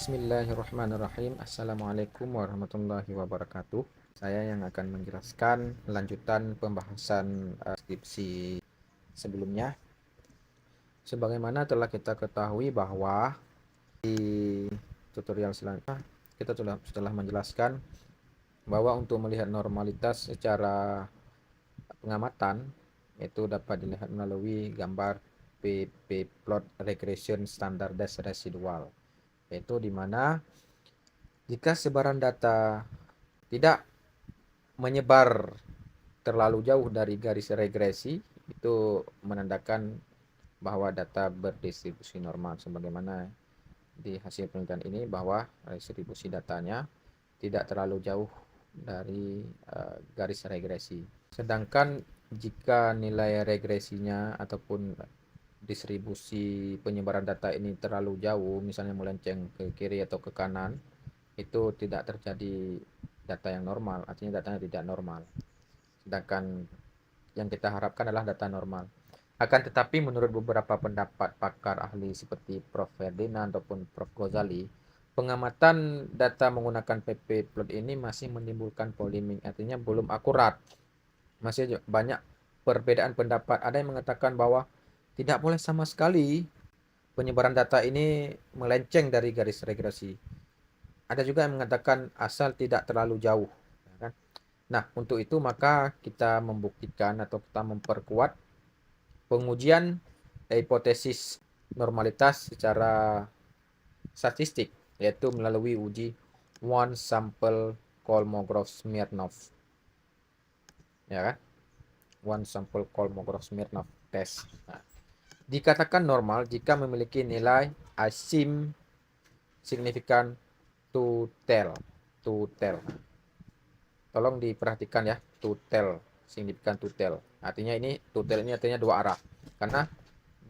Bismillahirrahmanirrahim. Assalamualaikum warahmatullahi wabarakatuh. Saya yang akan menjelaskan lanjutan pembahasan skripsi sebelumnya. Sebagaimana telah kita ketahui bahwa di tutorial selanjutnya kita telah menjelaskan bahwa untuk melihat normalitas secara pengamatan itu dapat dilihat melalui gambar PP plot regression standardized residual, yaitu di mana jika sebaran data tidak menyebar terlalu jauh dari garis regresi, itu menandakan bahwa data berdistribusi normal, sebagaimana di hasil penelitian ini bahwa distribusi datanya tidak terlalu jauh dari garis regresi. Sedangkan jika nilai regresinya ataupun distribusi penyebaran data ini terlalu jauh, misalnya melenceng ke kiri atau ke kanan, itu tidak terjadi data yang normal, artinya datanya tidak normal. Sedangkan yang kita harapkan adalah data normal. Akan tetapi menurut beberapa pendapat pakar ahli seperti Prof. Ferdinand ataupun Prof. Ghazali, pengamatan data menggunakan PP plot ini masih menimbulkan polemik, artinya belum akurat. Masih banyak perbedaan pendapat. Ada yang mengatakan bahwa tidak boleh sama sekali penyebaran data ini melenceng dari garis regresi. Ada juga yang mengatakan asal tidak terlalu jauh. Nah, untuk itu maka kita membuktikan atau kita memperkuat pengujian hipotesis normalitas secara statistik, yaitu melalui uji one sample Kolmogorov-Smirnov. Ya kan? One sample Kolmogorov-Smirnov test. Nah, dikatakan normal jika memiliki nilai asim signifikan to tell. Tolong diperhatikan ya, to tell, signifikan to tell. Artinya ini to tell ini artinya dua arah. Karena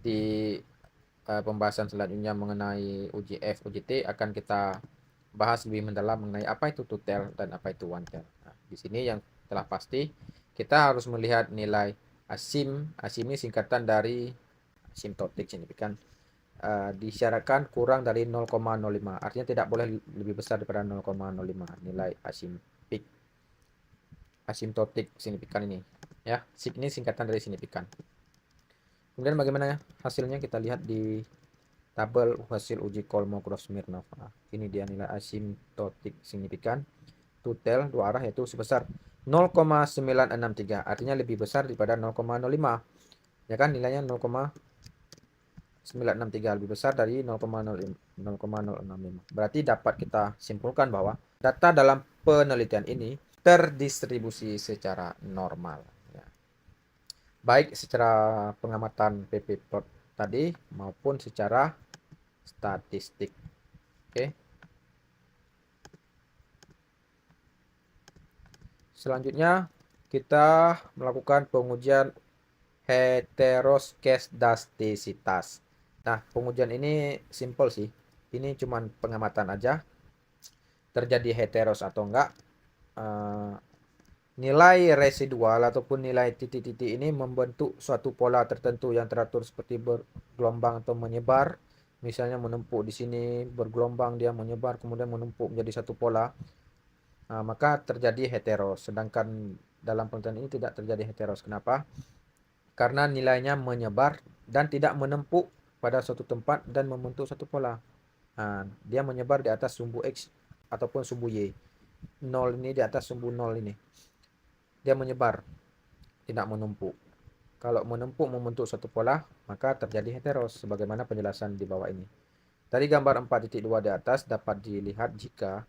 di pembahasan selanjutnya mengenai uji F, uji T akan kita bahas lebih mendalam mengenai apa itu to tell dan apa itu one tell. Nah, di sini yang telah pasti kita harus melihat nilai asim. Asim ini singkatan dari asymptotic signifikan. Disyaratkan kurang dari 0,05, artinya tidak boleh lebih besar daripada 0,05 nilai asymptotic signifikan ini ya. Ini singkatan dari signifikan. Kemudian bagaimana hasilnya kita lihat di tabel hasil uji Kolmogorov-Smirnov. Nah, ini dia nilai asymptotic signifikan to tell dua arah yaitu sebesar 0,963, artinya lebih besar daripada 0,05 ya kan, nilainya 0,963 lebih besar dari 0,065. Berarti dapat kita simpulkan bahwa data dalam penelitian ini terdistribusi secara normal ya. Baik secara pengamatan PP plot tadi maupun secara statistik. Oke. Selanjutnya kita melakukan pengujian heteroskedastisitas. Nah, pengujian ini simple sih. Ini cuman pengamatan aja. Terjadi heteros atau enggak. Nilai residual ataupun nilai titik-titik ini membentuk suatu pola tertentu yang teratur seperti bergelombang atau menyebar. Misalnya menumpuk di sini, bergelombang, dia menyebar, kemudian menumpuk menjadi satu pola. Maka terjadi heteros. Sedangkan dalam penelitian ini tidak terjadi heteros. Kenapa? Karena nilainya menyebar dan tidak menumpuk pada suatu tempat dan membentuk satu pola. Dia menyebar di atas sumbu X ataupun sumbu Y. 0 ini di atas sumbu 0 ini. Dia menyebar, tidak menumpuk. Kalau menumpuk membentuk suatu pola, maka terjadi heteros, sebagaimana penjelasan di bawah ini. Dari gambar 4.2 di atas dapat dilihat jika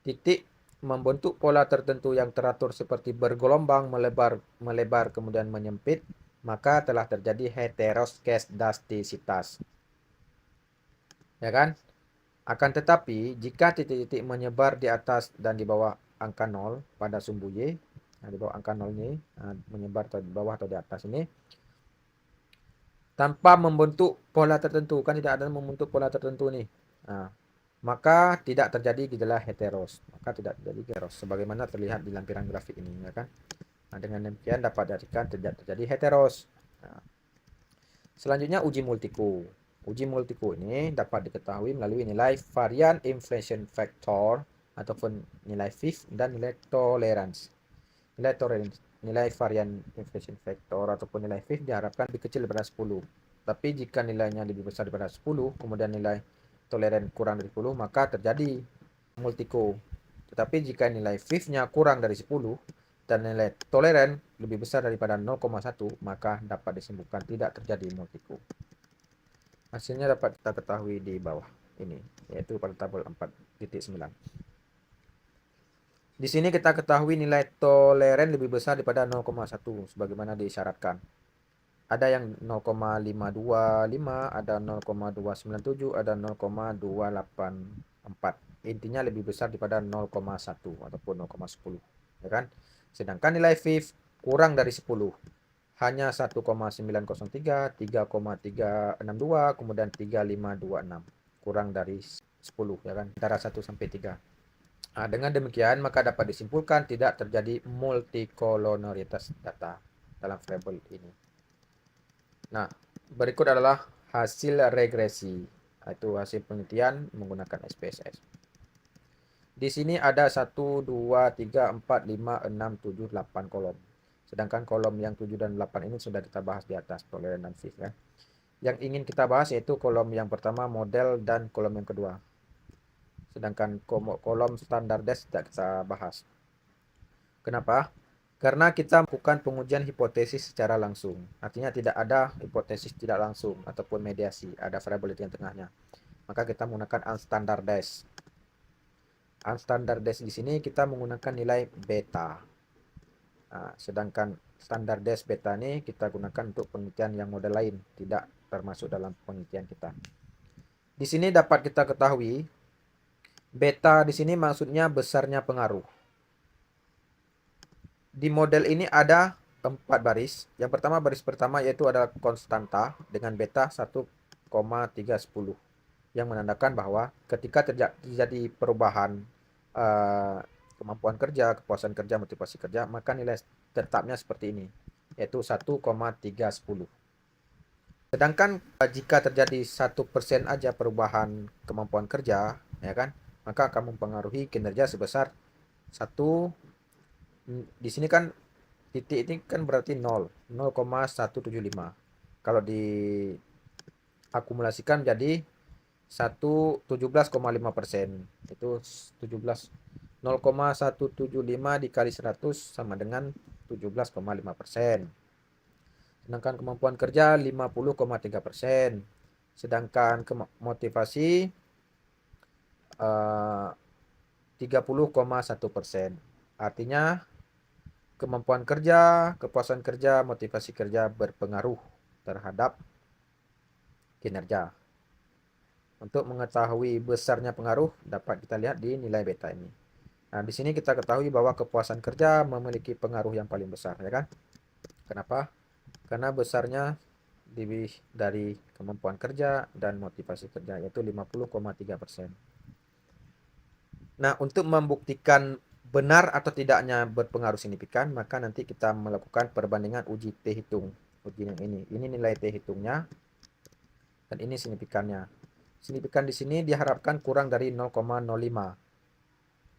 titik membentuk pola tertentu yang teratur seperti bergelombang, melebar, kemudian menyempit, maka telah terjadi heteroskedastisitas. Ya kan? Akan tetapi, jika titik-titik menyebar di atas dan di bawah angka 0 pada sumbu Y, di bawah angka 0 ini, menyebar di bawah atau di atas ini, tanpa membentuk pola tertentu, kan tidak ada membentuk pola tertentu nih, maka tidak terjadi gejala heteros. Sebagaimana terlihat di lampiran grafik ini, ya kan? Dengan demikian dapat diartikan tidak terjadi heteros. Selanjutnya uji multiku. Uji multiku ini dapat diketahui melalui nilai varian inflation factor ataupun nilai FIF dan nilai tolerance. Nilai varian inflation factor ataupun nilai FIF diharapkan lebih kecil daripada 10. Tapi jika nilainya lebih besar daripada 10, kemudian nilai toleran kurang dari 10, maka terjadi multico. Tetapi jika nilai FIF-nya kurang dari 10 dan nilai toleran lebih besar daripada 0,1, maka dapat disimpulkan tidak terjadi multico. Hasilnya dapat kita ketahui di bawah ini, yaitu pada tabel 4.9. Di sini kita ketahui nilai toleran lebih besar daripada 0,1 sebagaimana disyaratkan. Ada yang 0,525, ada 0,297, ada 0,284. Intinya lebih besar daripada 0,1 ataupun 0,10, ya kan? Sedangkan nilai FIF kurang dari 10. Hanya 1,903, 3,362, kemudian 3526. Kurang dari 10, ya kan? Antara 1 sampai 3. Nah, dengan demikian maka dapat disimpulkan tidak terjadi multikolonaritas data dalam variabel ini. Nah, berikut adalah hasil regresi, yaitu hasil penelitian menggunakan SPSS. Di sini ada 1, 2, 3, 4, 5, 6, 7, 8 kolom. Sedangkan kolom yang 7 dan 8 ini sudah kita bahas di atas, toleran dan FIF, ya. Yang ingin kita bahas yaitu kolom yang pertama model dan kolom yang kedua. Sedangkan kolom standar des tidak kita bahas. Kenapa? Karena kita melakukan pengujian hipotesis secara langsung. Artinya tidak ada hipotesis tidak langsung ataupun mediasi, ada variability yang tengahnya. Maka kita menggunakan unstandardized. Unstandardized di sini kita menggunakan nilai beta. Nah, sedangkan standardized beta ini kita gunakan untuk penelitian yang model lain, tidak termasuk dalam penelitian kita. Di sini dapat kita ketahui beta di sini maksudnya besarnya pengaruh. Di model ini ada 4 baris. Yang pertama, baris pertama yaitu adalah konstanta dengan beta 1,310 yang menandakan bahwa ketika terjadi perubahan kemampuan kerja, kepuasan kerja, motivasi kerja, maka nilai tetapnya seperti ini, yaitu 1,310. Sedangkan jika terjadi 1% aja perubahan kemampuan kerja, ya kan, maka akan mempengaruhi kinerja sebesar 1. Di sini kan titik ini kan berarti 0,175. Kalau diakumulasikan jadi 17,5%. Itu 0,175 dikali 100 sama dengan 17,5%. Sedangkan kemampuan kerja 50,3%. Sedangkan motivasi 30,1%. Artinya kemampuan kerja, kepuasan kerja, motivasi kerja berpengaruh terhadap kinerja. Untuk mengetahui besarnya pengaruh dapat kita lihat di nilai beta ini. Nah, di sini kita ketahui bahwa kepuasan kerja memiliki pengaruh yang paling besar, ya kan? Kenapa? Karena besarnya lebih dari kemampuan kerja dan motivasi kerja, yaitu 50,3%. Nah, untuk membuktikan benar atau tidaknya berpengaruh signifikan, maka nanti kita melakukan perbandingan uji T hitung. Uji yang ini nilai T hitungnya dan ini signifikannya. Signifikan di sini diharapkan kurang dari 0,05.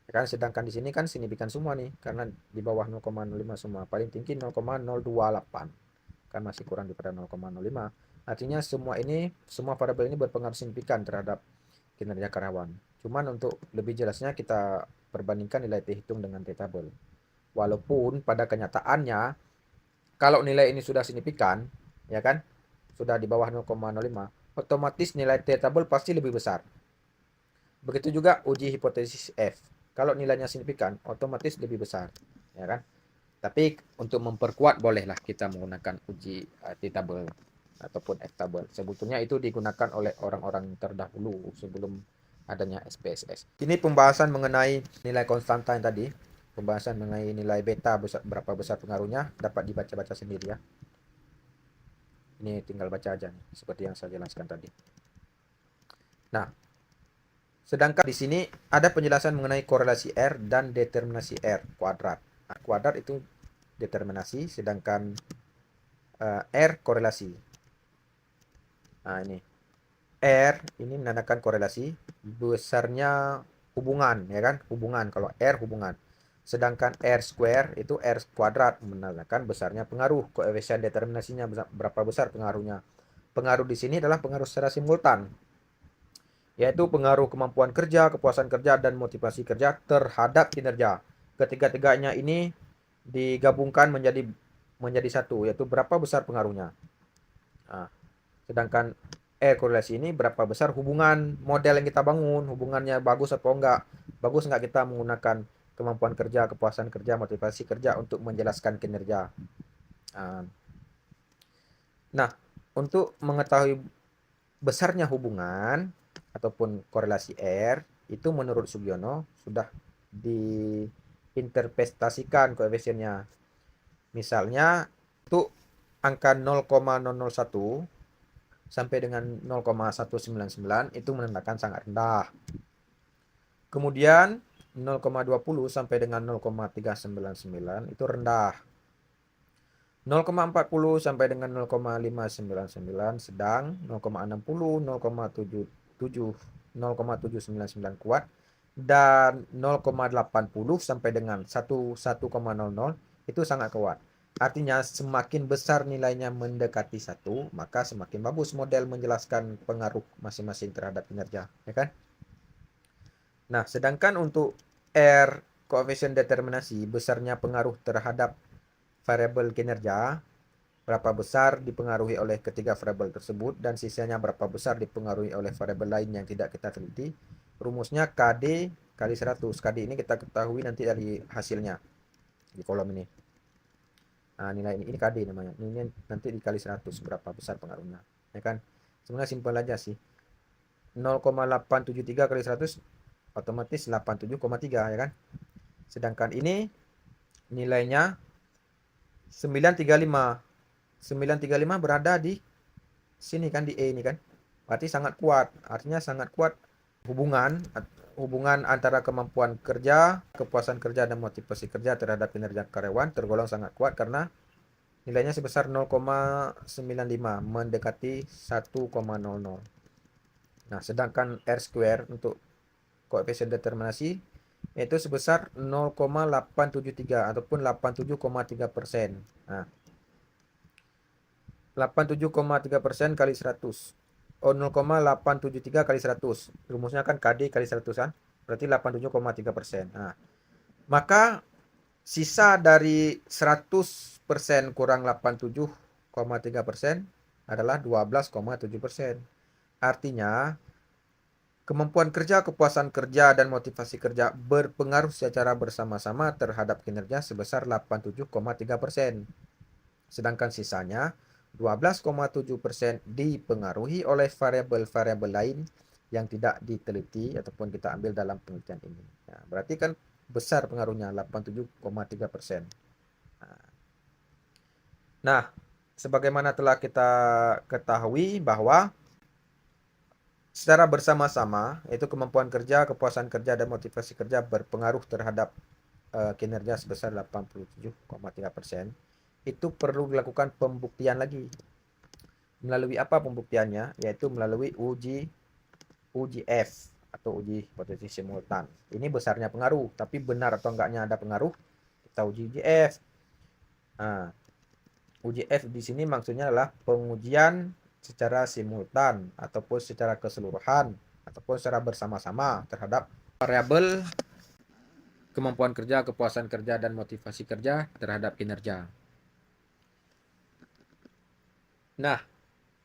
Ya kan, sedangkan di sini kan signifikan semua nih, karena di bawah 0,05 semua. Paling tinggi 0,028. Kan masih kurang daripada 0,05. Artinya semua variabel ini berpengaruh signifikan terhadap kinerja karyawan. Cuman untuk lebih jelasnya kita perbandingkan nilai T hitung dengan T tabel. Walaupun pada kenyataannya kalau nilai ini sudah signifikan, ya kan, sudah di bawah 0,05, otomatis nilai T tabel pasti lebih besar. Begitu juga uji hipotesis F. Kalau nilainya signifikan, otomatis lebih besar, ya kan? Tapi untuk memperkuat bolehlah kita menggunakan uji T tabel ataupun F tabel. Sebetulnya itu digunakan oleh orang-orang terdahulu sebelum adanya SPSS. Ini pembahasan mengenai nilai konstanta yang tadi. Pembahasan mengenai nilai beta berapa besar pengaruhnya dapat dibaca-baca sendiri ya. Ini tinggal baca aja nih, seperti yang saya jelaskan tadi. Nah, sedangkan di sini ada penjelasan mengenai korelasi R dan determinasi R kuadrat. Nah, kuadrat itu determinasi, sedangkan R korelasi. Nah, ini R ini menandakan korelasi, besarnya hubungan, ya kan? Hubungan, kalau R hubungan. Sedangkan R square itu R kuadrat, menandakan besarnya pengaruh, koefisien determinasinya berapa besar pengaruhnya. Pengaruh di sini adalah pengaruh secara simultan, yaitu pengaruh kemampuan kerja, kepuasan kerja, dan motivasi kerja terhadap kinerja. Ketiga-tiganya ini digabungkan menjadi satu, yaitu berapa besar pengaruhnya. Nah, sedangkan korelasi ini berapa besar hubungan model yang kita bangun, hubungannya bagus atau enggak. Bagus enggak kita menggunakan kemampuan kerja, kepuasan kerja, motivasi kerja untuk menjelaskan kinerja. Nah, untuk mengetahui besarnya hubungan ataupun korelasi R, itu menurut Sugiono sudah diinterpretasikan koefisiennya. Misalnya, untuk angka 0,001 sampai dengan 0,199 itu menandakan sangat rendah. Kemudian 0,20 sampai dengan 0,399 itu rendah. 0,40 sampai dengan 0,599 sedang, 0,60, 0,77, 0,799 kuat, dan 0,80 sampai dengan 1,00 itu sangat kuat. Artinya semakin besar nilainya mendekati 1, maka semakin bagus model menjelaskan pengaruh masing-masing terhadap kinerja, ya kan? Nah, sedangkan untuk R, koefisien determinasi, besarnya pengaruh terhadap variabel kinerja, berapa besar dipengaruhi oleh ketiga variabel tersebut, dan sisanya berapa besar dipengaruhi oleh variabel lain yang tidak kita teliti. Rumusnya KD kali 100. KD ini kita ketahui nanti dari hasilnya di kolom ini. Nah, nilai ini KD namanya. Ini nanti dikali 100 berapa besar pengaruhnya. Ya kan? Sebenarnya simpel aja sih. 0,873 kali 100 otomatis 87,3, ya kan? Sedangkan ini nilainya 935. 935 berada di sini kan, di E ini kan. Berarti sangat kuat. Artinya sangat kuat hubungan antara kemampuan kerja, kepuasan kerja, dan motivasi kerja terhadap kinerja karyawan tergolong sangat kuat karena nilainya sebesar 0,95 mendekati 1,00. Nah, sedangkan R square untuk koefisien determinasi yaitu sebesar 0,873 ataupun 87,3%. Nah, 87,3% kali 100. Oh, 0,873 kali 100. Rumusnya kan KD kali 100 kan? Berarti 87,3%. Nah, maka sisa dari 100% kurang 87,3% adalah 12,7%. Artinya, kemampuan kerja, kepuasan kerja, dan motivasi kerja berpengaruh secara bersama-sama terhadap kinerja sebesar 87,3%. Sedangkan sisanya 12,7% dipengaruhi oleh variabel-variabel lain yang tidak diteliti ataupun kita ambil dalam penelitian ini. Nah, berarti kan besar pengaruhnya 87,3%. Nah, sebagaimana telah kita ketahui bahwa secara bersama-sama yaitu kemampuan kerja, kepuasan kerja, dan motivasi kerja berpengaruh terhadap kinerja sebesar 87,3%. Itu perlu dilakukan pembuktian lagi. Melalui apa pembuktiannya? Yaitu melalui uji F atau uji hipotesis simultan. Ini besarnya pengaruh, tapi benar atau enggaknya ada pengaruh, kita uji F. Nah, uji F di sini maksudnya adalah pengujian secara simultan ataupun secara keseluruhan ataupun secara bersama-sama terhadap variabel kemampuan kerja, kepuasan kerja, dan motivasi kerja terhadap kinerja. Nah,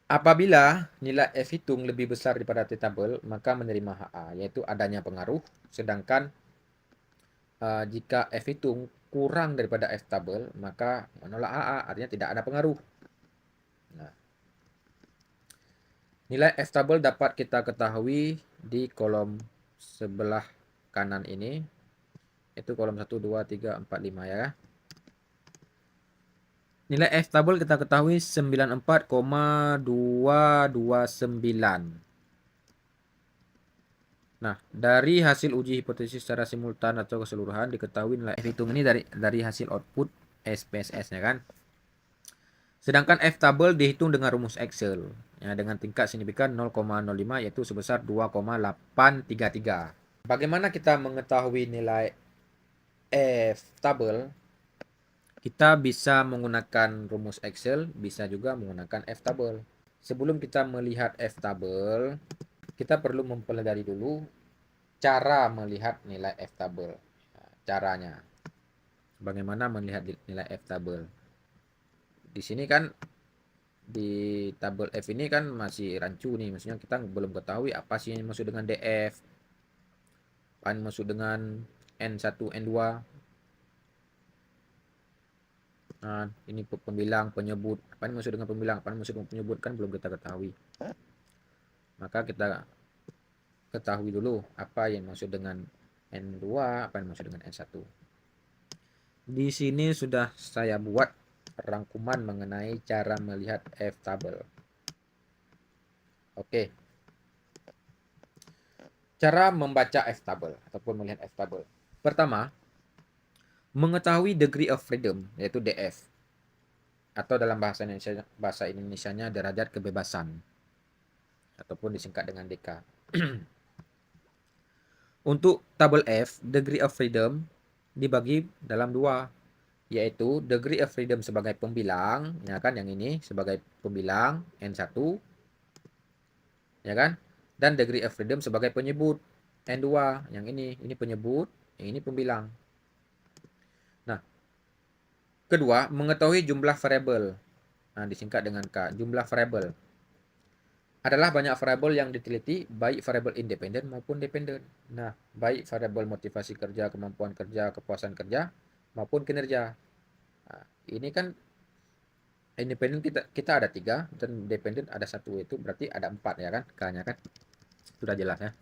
apabila nilai F hitung lebih besar daripada T tabel, maka menerima HA, yaitu adanya pengaruh. Sedangkan jika F hitung kurang daripada F tabel, maka menolak HA, artinya tidak ada pengaruh. Nah, nilai F tabel dapat kita ketahui di kolom sebelah kanan ini, yaitu kolom 1, 2, 3, 4, 5 ya. Nilai F tabel kita ketahui 94,229. Nah, dari hasil uji hipotesis secara simultan atau keseluruhan diketahui nilai F hitung ini dari hasil output SPSS ya kan. Sedangkan F tabel dihitung dengan rumus Excel, ya, dengan tingkat signifikan 0,05 yaitu sebesar 2,833. Bagaimana kita mengetahui nilai F tabel? Kita bisa menggunakan rumus Excel, bisa juga menggunakan F tabel. Sebelum kita melihat F tabel, kita perlu mempelajari dulu cara melihat nilai F tabel. Caranya, bagaimana melihat nilai F tabel? Di sini kan di tabel F ini kan masih rancu nih, maksudnya kita belum ketahui apa sih yang maksud dengan DF, apa yang maksud dengan N1, N2. Nah, ini pembilang, penyebut. Apa yang maksud dengan pembilang, apa yang maksud dengan penyebut kan belum kita ketahui. Maka kita ketahui dulu apa yang maksud dengan N2, apa yang maksud dengan N1. Di sini sudah saya buat rangkuman mengenai cara melihat F tabel. Oke. Cara membaca F tabel ataupun melihat F tabel. Pertama, mengetahui degree of freedom yaitu DF atau dalam bahasa Indonesianya derajat kebebasan ataupun disingkat dengan DK. Untuk tabel F, degree of freedom dibagi dalam dua, yaitu degree of freedom sebagai pembilang, ya kan, yang ini sebagai pembilang N1, ya kan, dan degree of freedom sebagai penyebut N2, yang ini penyebut, yang ini pembilang. Nah, kedua, mengetahui jumlah variabel. Nah, disingkat dengan K, jumlah variabel. Adalah banyak variabel yang diteliti, baik variabel independen maupun dependen. Nah, baik variabel motivasi kerja, kemampuan kerja, kepuasan kerja, maupun kinerja. Nah, ini kan independen kita ada 3 dan dependen ada 1, itu berarti ada 4 ya kan, K-nya kan. Sudah jelas ya.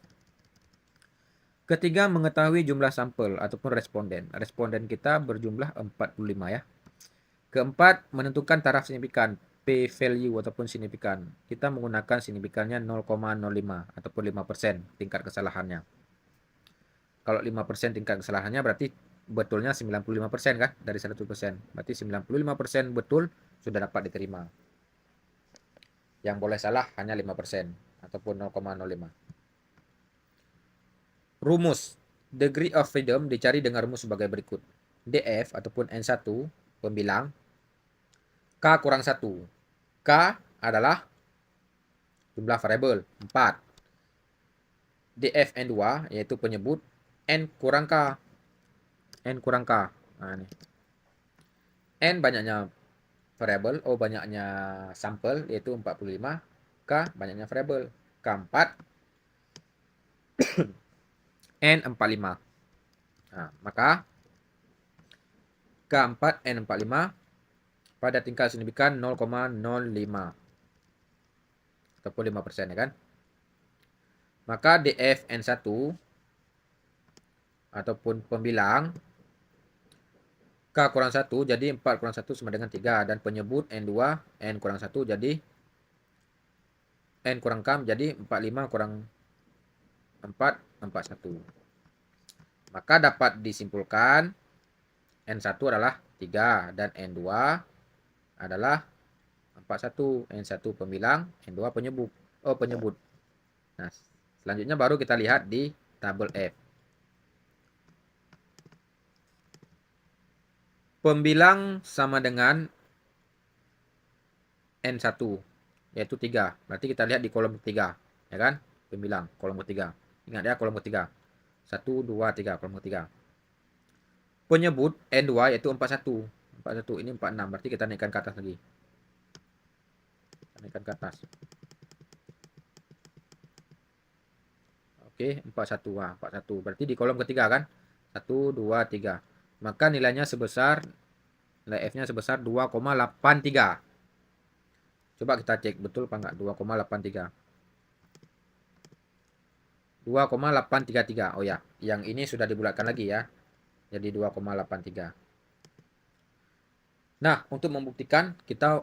Ketiga, mengetahui jumlah sampel ataupun responden. Responden kita berjumlah 45 ya. Keempat, menentukan taraf signifikan, P value ataupun signifikan. Kita menggunakan signifikannya 0,05 ataupun 5% tingkat kesalahannya. Kalau 5% tingkat kesalahannya berarti betulnya 95% kan dari 100%. Berarti 95% betul sudah dapat diterima. Yang boleh salah hanya 5% ataupun 0,05. Rumus degree of freedom dicari dengan rumus sebagai berikut. DF ataupun N1 pembilang, K kurang 1. K adalah jumlah variabel 4. DF N2 yaitu penyebut, N kurang K. N kurang K. Nah, ini. N banyaknya variabel, O banyaknya sampel yaitu 45. K banyaknya variabel. K4 N45. Nah, maka K4 N45 pada tingkat signifikan 0,05 ataupun 5% ya kan. Maka DF N1 ataupun pembilang K kurang 1 jadi 4 kurang 1 sama dengan 3, dan penyebut N2 N kurang 1 jadi N kurang K jadi 45 kurang 4 41. Maka dapat disimpulkan N1 adalah 3 dan N2 adalah 41. N1 pembilang, N2 penyebut. Penyebut. Nah, selanjutnya baru kita lihat di tabel F. Pembilang sama dengan N1 yaitu 3. Berarti kita lihat di kolom ketiga, ya kan? Pembilang kolom ketiga. Ingat ya, kolom ketiga. 1 2 3 kolom ketiga. Penyebut N2 yaitu 41. 41 ini 46, berarti kita naikkan ke atas lagi. Naikkan ke atas. Oke, 41. Wah, 41. Berarti di kolom ketiga kan? 1 2 3. Maka nilainya sebesar, nilai F-nya sebesar 2,83. Coba kita cek betul apa enggak 2,83. 2,833. Oh ya, yang ini sudah dibulatkan lagi ya. Jadi 2,83. Nah, untuk membuktikan kita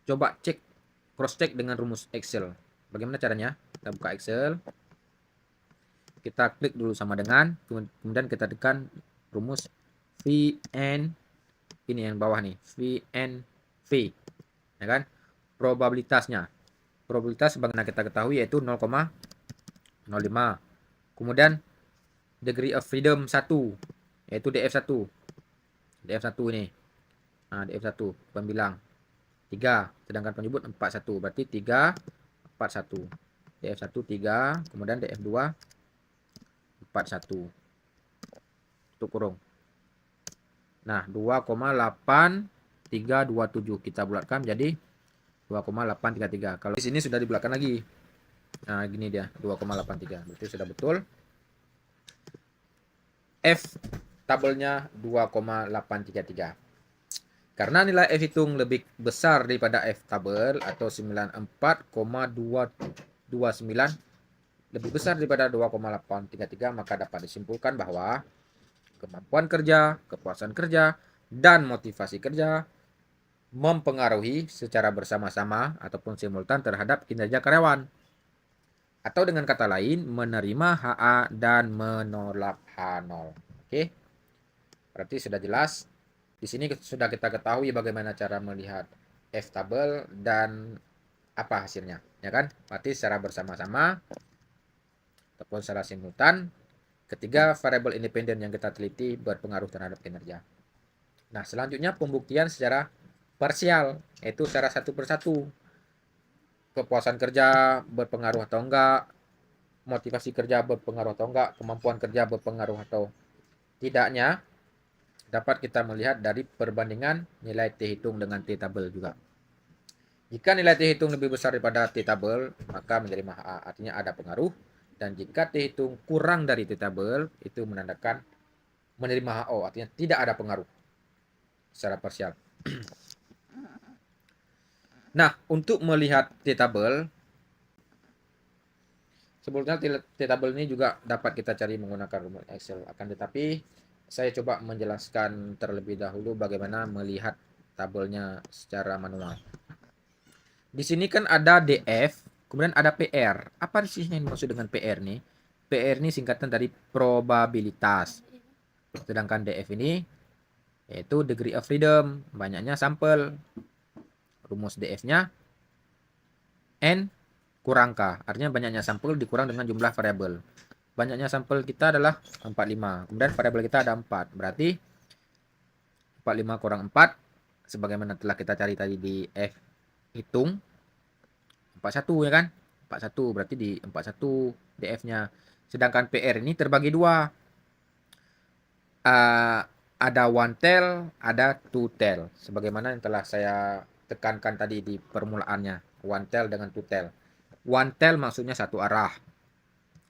coba cek, cross check dengan rumus Excel. Bagaimana caranya? Kita buka Excel. Kita klik dulu sama dengan, kemudian kita tekan rumus VN, ini yang bawah nih, VNV, ya kan? Probabilitasnya. Probabilitas sebagaimana kita ketahui yaitu 0,05. Kemudian degree of freedom 1 yaitu DF1. DF1 ini. Nah, DF1 pembilang 3, sedangkan penyebut 41. Berarti 3 41. DF1 3, kemudian DF2 41. Tutup kurung. Nah, 2,8327 kita bulatkan jadi 2,833. Kalau di sini sudah dibulatkan lagi. Nah, gini dia, 2,83. Berarti sudah betul. F tabelnya 2,833. Karena nilai F hitung lebih besar daripada F tabel atau 94,229 lebih besar daripada 2,833, maka dapat disimpulkan bahwa kemampuan kerja, kepuasan kerja, dan motivasi kerja mempengaruhi secara bersama-sama ataupun simultan terhadap kinerja karyawan. Atau dengan kata lain, menerima HA dan menolak H0. Oke. Berarti sudah jelas. Di sini sudah kita ketahui bagaimana cara melihat F tabel dan apa hasilnya, ya kan? Berarti secara bersama-sama ataupun secara simultan, ketiga variabel independen yang kita teliti berpengaruh terhadap kinerja. Nah, selanjutnya pembuktian secara parsial, yaitu secara satu persatu. Kepuasan kerja berpengaruh atau enggak, motivasi kerja berpengaruh atau enggak, kemampuan kerja berpengaruh atau tidaknya, dapat kita melihat dari perbandingan nilai T hitung dengan T tabel juga. Jika nilai T hitung lebih besar daripada T tabel, maka menjadi HA, artinya ada pengaruh. Dan jika T hitung kurang dari T tabel, itu menandakan menerima HO, artinya tidak ada pengaruh secara parsial. Nah, untuk melihat T tabel, sebetulnya T tabel ini juga dapat kita cari menggunakan rumus Excel. Akan tetapi, saya coba menjelaskan terlebih dahulu bagaimana melihat tabelnya secara manual. Di sini kan ada DF, kemudian ada PR. Apa sih yang dimaksud dengan PR nih? PR ini singkatan dari probabilitas. Sedangkan DF ini yaitu degree of freedom, banyaknya sampel. Rumus DF-nya N kurang K, artinya banyaknya sampel dikurang dengan jumlah variabel. Banyaknya sampel kita adalah 45, kemudian variabel kita ada 4. Berarti 45 kurang 4, sebagaimana telah kita cari tadi di F hitung, 41 ya kan? 41 berarti di 41 DF-nya. Sedangkan PR ini terbagi dua. Ada one tail, ada two tail. Sebagaimana yang telah saya tekankan tadi di permulaannya. One tail dengan two tail. One tail maksudnya satu arah.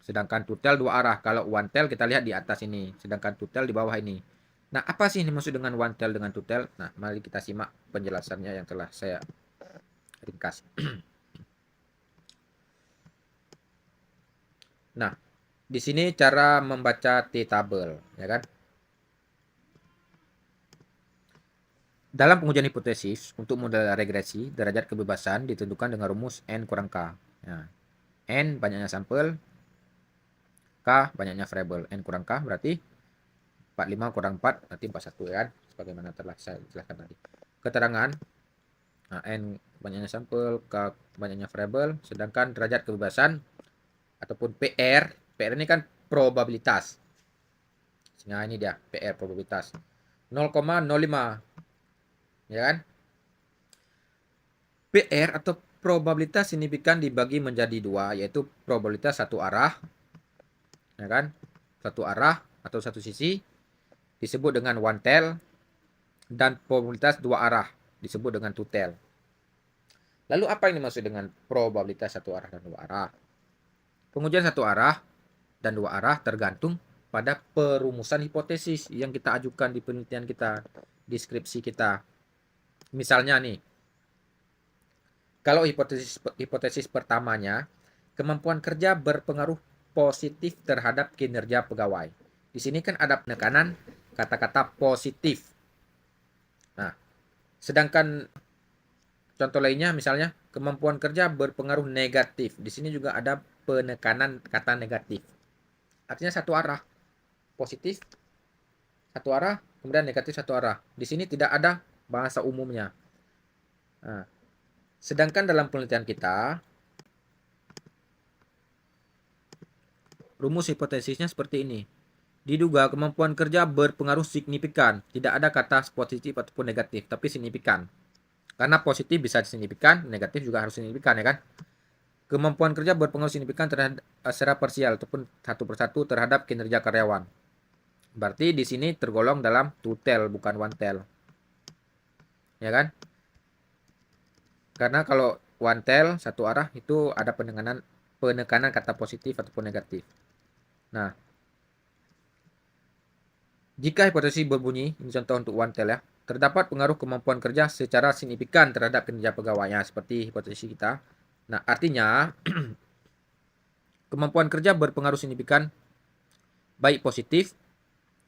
Sedangkan two tail dua arah. Kalau one tail kita lihat di atas ini. Sedangkan two tail di bawah ini. Nah, apa sih ini maksud dengan one tail dengan two tail? Nah, mari kita simak penjelasannya yang telah saya ringkas. Nah, di sini cara membaca T-tabel, ya kan? Dalam pengujian hipotesis, untuk model regresi, derajat kebebasan ditentukan dengan rumus N kurang K. Nah, N banyaknya sampel, K banyaknya variabel. N kurang K berarti 45 kurang 4, berarti 41 ya kan? Sebagaimana telah saya jelaskan tadi. Keterangan, nah, N banyaknya sampel, K banyaknya variabel, sedangkan derajat kebebasan ataupun PR ini kan probabilitas. Nah, ini dia PR probabilitas. 0,05. Ya kan? PR atau probabilitas signifikan dibagi menjadi dua, yaitu probabilitas satu arah, ya kan? Satu arah atau satu sisi disebut dengan one tail, dan probabilitas dua arah disebut dengan two tail. Lalu apa yang dimaksud dengan probabilitas satu arah dan dua arah? Pengujian satu arah dan dua arah tergantung pada perumusan hipotesis yang kita ajukan di penelitian kita, deskripsi kita. Misalnya nih, kalau hipotesis pertamanya, kemampuan kerja berpengaruh positif terhadap kinerja pegawai. Di sini kan ada penekanan kata-kata positif. Nah, sedangkan contoh lainnya misalnya kemampuan kerja berpengaruh negatif. Di sini juga ada penekanan kata negatif. Artinya satu arah. Positif satu arah, kemudian negatif satu arah. Di sini tidak ada bahasa umumnya. Nah, sedangkan dalam penelitian kita, rumus hipotesisnya seperti ini. Diduga kemampuan kerja berpengaruh signifikan. Tidak ada kata positif ataupun negatif, tapi signifikan. Karena positif bisa signifikan, negatif juga harus signifikan, ya kan? Kemampuan kerja berpengaruh signifikan terhadap secara parsial ataupun satu persatu terhadap kinerja karyawan. Berarti di sini tergolong dalam two tail bukan one tail. Ya kan? Karena kalau one tail satu arah itu ada penekanan kata positif ataupun negatif. Nah, jika hipotesis berbunyi, ini contoh untuk one tail ya, terdapat pengaruh kemampuan kerja secara signifikan terhadap kinerja pegawainya, seperti hipotesis kita. Nah, artinya kemampuan kerja berpengaruh signifikan baik positif,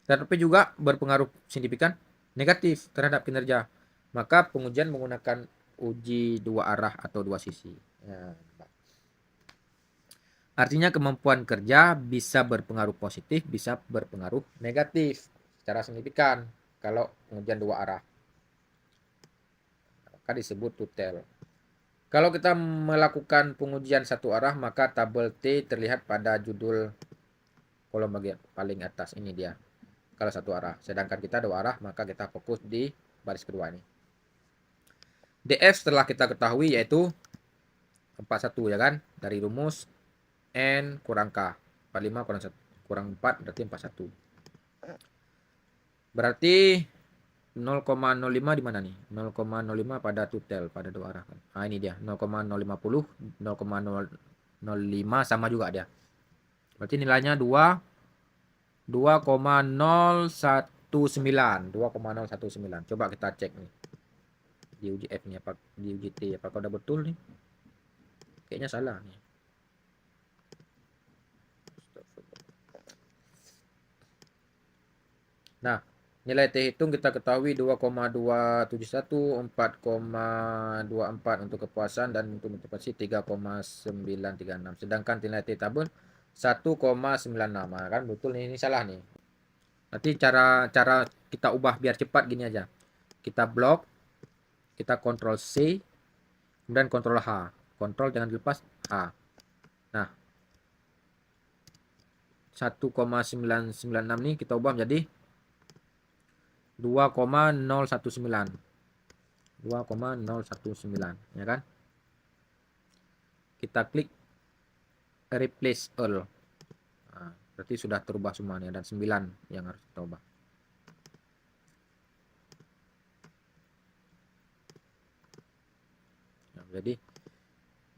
tetapi juga berpengaruh signifikan negatif terhadap kinerja. Maka pengujian menggunakan uji dua arah atau dua sisi. Ya. Artinya kemampuan kerja bisa berpengaruh positif, bisa berpengaruh negatif secara signifikan kalau pengujian dua arah. Maka disebut two tail. Kalau kita melakukan pengujian satu arah, maka tabel T terlihat pada judul kolom bagian paling atas. Ini dia. Kalau satu arah. Sedangkan kita dua arah, maka kita fokus di baris kedua ini. DF setelah kita ketahui yaitu 41 ya kan. Dari rumus N kurang K. 45 kurang 4 berarti 41. Berarti 0,05 di mana nih? 0,05 pada tutel pada dua arah kan. Nah, ini dia 0,050, 0,005 sama juga dia. Berarti nilainya 2,019. Coba kita cek nih. Di uji F nih apa di uji T apakah udah betul nih? Kayaknya salah nih. Nah, nilai T hitung kita ketahui 2,271, 4,24 untuk kepuasan dan untuk motivasi 3,936. Sedangkan nilai T tabel 1,96. Nah, kan betul nih, ini salah nih. Nanti cara kita ubah biar cepat gini aja. Kita blok, kita kontrol C, kemudian kontrol H. Kontrol jangan dilepas H. Nah, 1,996 nih kita ubah menjadi 2,019 ya kan. Kita klik replace all. Nah, berarti sudah terubah semuanya dan 9 yang harus kita ubah. Nah, jadi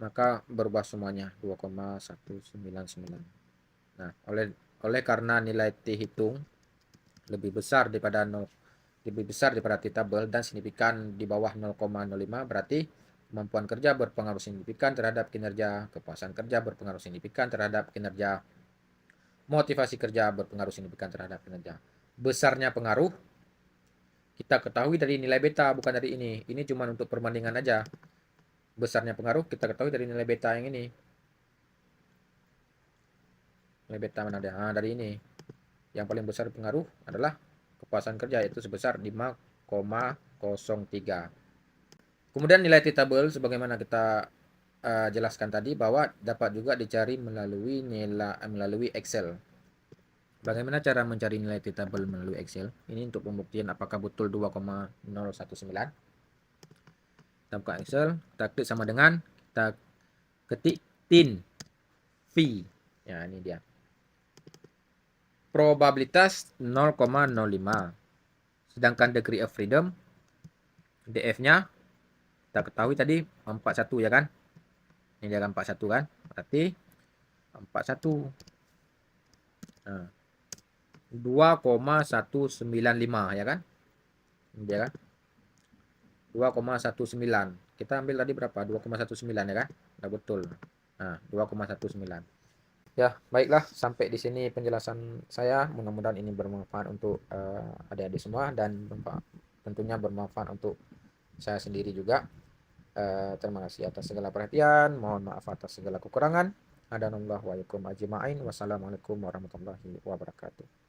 maka berubah semuanya 2,199. Nah, oleh karena nilai T hitung lebih besar daripada T tabel dan signifikan di bawah 0,05, berarti kemampuan kerja berpengaruh signifikan terhadap kinerja, kepuasan kerja berpengaruh signifikan terhadap kinerja, motivasi kerja berpengaruh signifikan terhadap kinerja. Besarnya pengaruh kita ketahui dari nilai beta, bukan dari ini. Ini cuma untuk perbandingan aja. Besarnya pengaruh kita ketahui dari nilai beta yang ini. Nilai beta mana dia? Nah, dari ini. Yang paling besar pengaruh adalah kepuasan kerja, yaitu sebesar 5,03. Kemudian nilai T tabel sebagaimana kita jelaskan tadi bahwa dapat juga dicari melalui Excel. Bagaimana cara mencari nilai T tabel melalui Excel? Ini untuk pembuktian apakah betul 2,019. Kita buka Excel, kita klik sama dengan kita ketik tin V. Ya, ini dia. Probabilitas 0,05. Sedangkan degree of freedom DF-nya kita ketahui tadi 41 ya kan. Ini dia kan 41 kan. Berarti 41. Nah, 2,195 ya kan. Ini dia kan. 2,19. Kita ambil tadi berapa? 2,19 ya kan. Udah betul. Nah, 2,19. Ya, baiklah, sampai di sini penjelasan saya. Mudah-mudahan ini bermanfaat untuk adik-adik semua dan tentunya bermanfaat untuk saya sendiri juga. Terima kasih atas segala perhatian. Mohon maaf atas segala kekurangan. Hadanallahu wa iyyakum ajma'in. Wassalamualaikum warahmatullahi wabarakatuh.